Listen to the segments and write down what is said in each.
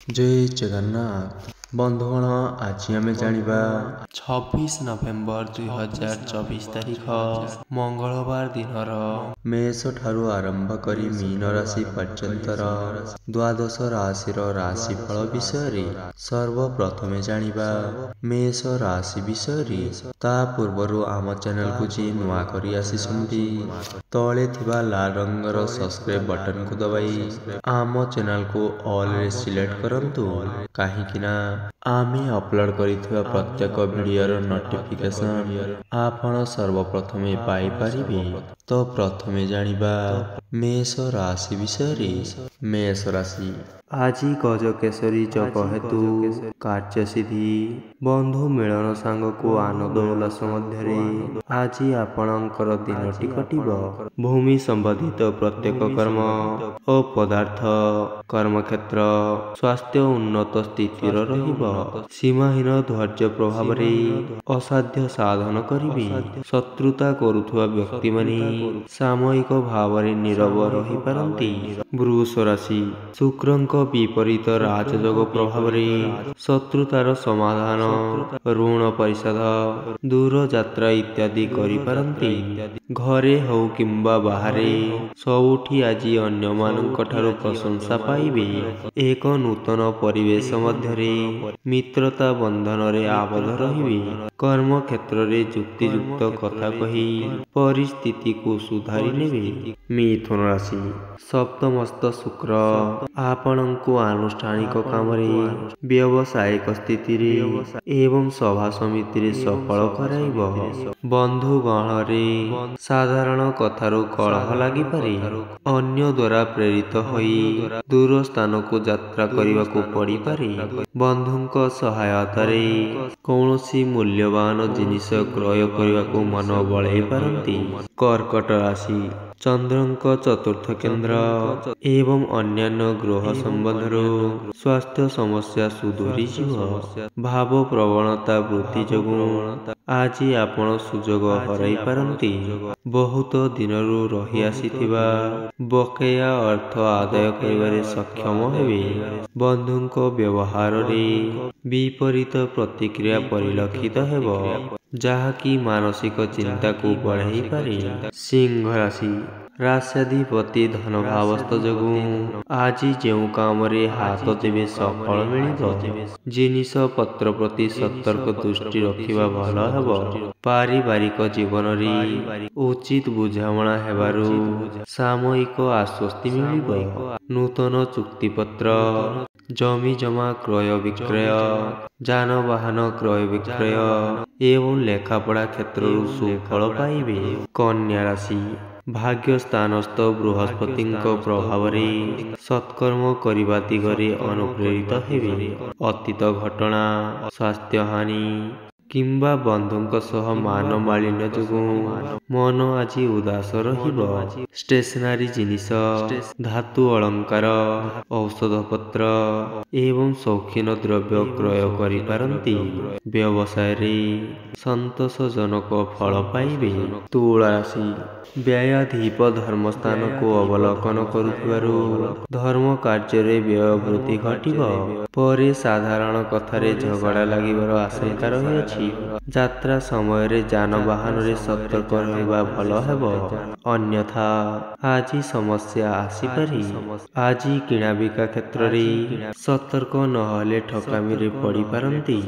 जय जगन्नाथ बंधुगण आज आम जानिबा 26 नवेम्बर 2024 तारिख मंगलवार दिनर मेष ठारू आरंभ करी मीन राशि पर्यंतर द्वादश राशिर राशिफल विषय सर्वप्रथमे जानिबा मेष राशि विषय ता पूर्वरु आम चैनल को जी नुआ करी आसिसंती तले थिबा लाल रंगर सब्सक्राइब बटन को दबाई आम चैनल को ऑल रे सिलेक्ट करंतु काहीकिना आमे अपलोड करिथिबा प्रत्येक वीडियोर नोटिफिकेशन आपण सर्वप्रथमे पाई परिबे। तो प्रथमे जानिबा मेष राशि विषय। मेष राशि आज गजकेशरी जग हेतु कार्य सिद्धि बंधु मिलन सांग को आनंद उल्लास मध्य आज आपणकर दिनटी कटिब। भूमि संबंधित प्रत्येक कर्म और पदार्थ कर्मक्षेत्र स्वास्थ्य उन्नत स्थितिर रहिब। सीमाहीन धैर्य प्रभाव असाध्य साधन करिवे। शत्रुता करुथुवा व्यक्ति माने सामयिक भाव नीरव रही पारंती। वृष राशि शुक्रंक विपरीत राजयोग प्रभाव शत्रुतार समाधान ऋण परिशोध दूर यात्रा इत्यादि करि पारंती। घरे हो किंबा बाहरे सबुठी आज अन्य मानक ठारू प्रशंसा पाइबे। एक नूतन परिवेश मध्य मित्रता बंधन रे आबद्ध रहिबे। कर्म क्षेत्र रे युक्तियुक्त कथा कही परिस्थिति को सुधारी नेबे। मिथुन राशि सप्तमस्त शुक्र आपणको आनुष्ठानिक काम व्यावसायिक स्थिति एवं सभा समिति सफल कराइब। बंधु गण साधारण कथारू कलह लागि पारे। अन्य द्वारा प्रेरित होई दूर स्थान को यात्रा करने को पड़ी पारे। बंधुंक सहायता रे कौनसी मूल्यवान जिनिस क्रय करने को मन बड़ाई पारंती। कर्कट राशि चंद्रंक चतुर्थ केंद्र एवं अन्यान्य ग्रह संबंध स्वास्थ्य समस्या सुधुरी जीव। भाव प्रवणता वृद्धि जोगु आज आपण सुजोग हराई पारंती। बहुत दिनरू रही आसीथिबा बकेया अर्थ आदाय करिबारे सक्षम हेबे। बंधुंक व्यवहार रे विपरीत प्रतिक्रिया परिलक्षित हेबो जहाँकि मानसिक चिंता को बढ़ाई पारे। सिंह राशि राष्ट्राधिपति धन भावस्थ जोगु आज जो काम रे हाथ देवे सफल मिलिब। जिनिस पत्र प्रति सतर्क दृष्टि रखिबा भल हेबो। पारिवारिक जीवन रे उचित बुझामणा हेबारु सामयिक आश्वस्ति मिलिब। नूतन चुक्तिपत्र जमी जमा क्रय विक्रय जानवाहन क्रय विक्रय एवं लेखापढ़ा क्षेत्र सुफल पाइबे। कन्या राशि भाग्य स्थानस्थ बृहस्पति प्रभाव सत्कर्म करने दिगरे अनुप्रेरित हेबे। अतीत घटना स्वास्थ्य हानि किंबा बंधुंक सह मान मालिन्य जोगु मन आज उदास रहिब। स्टेशनरी जिनिस धातु अलंकार औषध पत्र एवं शौखीन द्रव्य क्रय करि पारंती। व्यवसाय रे संतोषजनक फल पाइबे। तुला राशि व्ययाधिप धर्म स्थान को अवलोकन करुथिबारु धर्म कार्य रे व्यय वृद्धि घटिब। परे साधारण कथारे झगड़ा लागिबार आशंका रहिअछि। यात्रा समय रे जानवाहन रे सतर्क रहबा भल हेबो अन्यथा आज समस्या आसी पारि। आज किणा बिका क्षेत्र रे सतर्क नहले ठकामी रे पड़ी पारंती।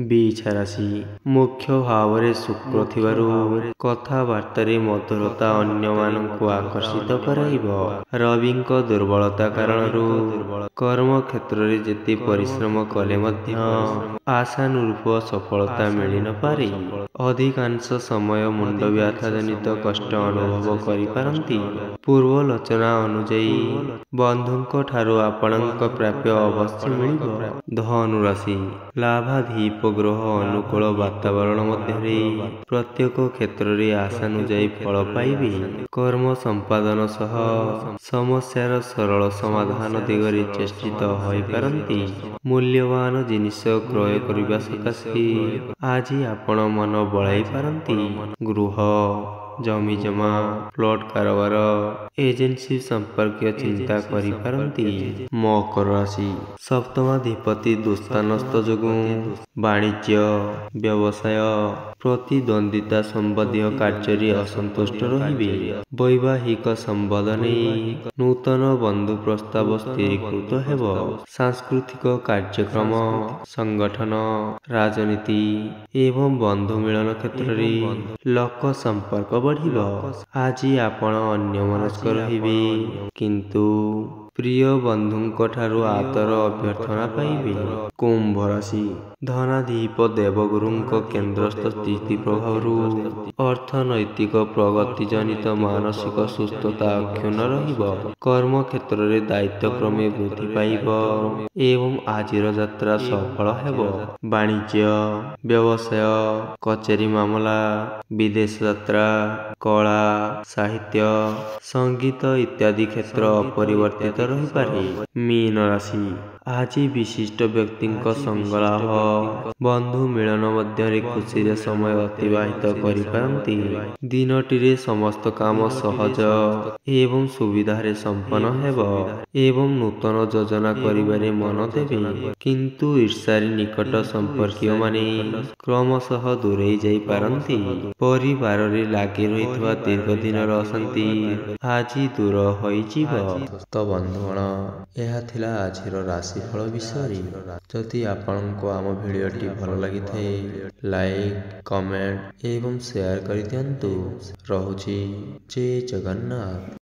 बीछ राशि मुख्य भाव रे शुक्र थिबारु कथाबार्ता रे मधुरता अन्य मानक आकर्षित कराइबो। रविंक दुर्बलता कारणरू कर्म क्षेत्र रे जेते परिश्रम कले मध्य आशानुरूप सफलता मिली न पारे। अधिकांश समय मुंड व्याथा जनित कष्ट अनुभव करि पारंती। पूर्वलोचना अनुଯାयी बंधुंक ठारू आपणक प्राप्य अवश्य मिलिब। धनु राशि लाभाधिप ग्रह अनुकूल वातावरण मध्य प्रत्येक क्षेत्र रे आशानुଯାयी फल पाइबे। कर्म संपादन सह समस्यार सरल समाधान दिगरे चेष्टित होई पारंती। मूल्यवान जिनिस क्रय करिबा सकाशे आज आपण मन बळाई पारंती। गृह ଜମିଜମା, ପ୍ଲଟ କାରବାର, ଏଜେନ୍ସି ସମ୍ପର୍କୀୟ ଚିନ୍ତା କରିପାରନ୍ତି। ମକର ରାଶି ସପ୍ତମାଧିପତି ଦୁସ୍ଥାନସ୍ଥ ଯୋଗୁଁ ବାଣିଜ୍ୟ, ବ୍ୟବସାୟ, ପ୍ରତିଦ୍ୱନ୍ଦିତା ସମ୍ବନ୍ଧୀୟ କାର୍ଯ୍ୟରେ ଅସନ୍ତୁଷ୍ଟ ରହିବେ। ବୈବାହିକ ସମ୍ବନ୍ଧ ନେଇ ନୂତନ ବନ୍ଧୁ ପ୍ରସ୍ତାବ ସ୍ଥିରୀକୃତ ହେବ। ସାଂସ୍କୃତିକ କାର୍ଯ୍ୟକ୍ରମ, ସଂଗଠନ, ରାଜନୀତି ଏବଂ ବନ୍ଧୁ ମିଳନ କ୍ଷେତ୍ରରେ ଲୋକ ସମ୍ପର୍କ ବଢ଼ିବ। ଆଜି ଆପଣ ଅନ୍ୟମନସ୍କ ରହିବେ, କିନ୍ତୁ ପ୍ରିୟ ବନ୍ଧୁଙ୍କ ଠାରୁ ଆଦର ଅଭ୍ୟର୍ଥନା ପାଇବେ। କୁମ୍ଭ ରାଶି ଧନାଧିପ ଦେବଗୁରୁଙ୍କ କେନ୍ଦ୍ରସ୍ଥ ସ୍ଥିତି ପ୍ରଭାବରୁ ଅର୍ଥନୈତିକ ପ୍ରଗତି ଜନିତ ମାନସିକ ସୁସ୍ଥତା ଅକ୍ଷୁଣ୍ଣ ରହିବ। କର୍ମକ୍ଷେତ୍ରରେ ଦାୟିତ୍ୱକ୍ରମେ ବୃଦ୍ଧି ପାଇବ ଏବଂ ଆଜିର ଯାତ୍ରା ସଫଳ ହେବ। ବାଣିଜ୍ୟ, ବ୍ୟବସାୟ, କଚେରୀ ମାମଲା, ବିଦେଶ ଯାତ୍ରା, କଳା, ସାହିତ୍ୟ, ସଙ୍ଗୀତ ଇତ୍ୟାଦି କ୍ଷେତ୍ର ଅପରିବର୍ତ୍ତିତ ରହିପାରେ। ମୀନ ରାଶି ଆଜି ବିଶିଷ୍ଟ ବ୍ୟକ୍ତିଙ୍କ ସଙ୍ଗଲାଭ, ବନ୍ଧୁ ମିଳନ ମଧ୍ୟରେ ଖୁସିରେ ସମୟ ଅତିବାହିତ କରିପାରନ୍ତି। ଦିନଟିରେ ସମସ୍ତ କାମ ସହଜ ଏବଂ ସୁବିଧାରେ ସମ୍ପନ୍ନ ହେବ ଏବଂ ନୂତନ ଯୋଜନା କରିବାରେ ମନ ଦେବେ। କିନ୍ତୁ ଈର୍ଷାରେ ନିକଟ ସମ୍ପର୍କୀୟମାନେ କ୍ରମଶଃ ଦୂରେଇ ଯାଇପାରନ୍ତି। ପରିବାରରେ ଲାଗି ରହିଥିବା ଦୀର୍ଘ ଦିନର ଅଶାନ୍ତି ଆଜି ଦୂର ହୋଇଯିବ। ତ ବନ୍ଧୁଗଣ, ଏହା ଥିଲା ଆଜିର ରାଶିଫଳ ବିଷୟରେ। ଯଦି ଆପଣଙ୍କୁ ଆମ ଭିଡ଼ିଓଟି ଭଲ ଲାଗିଥାଏ, ଲାଇକ୍, କମେଣ୍ଟ ଏବଂ ସେୟାର କରିଦିଅନ୍ତୁ। ରହୁଛି। ଜୟ ଜଗନ୍ନାଥ।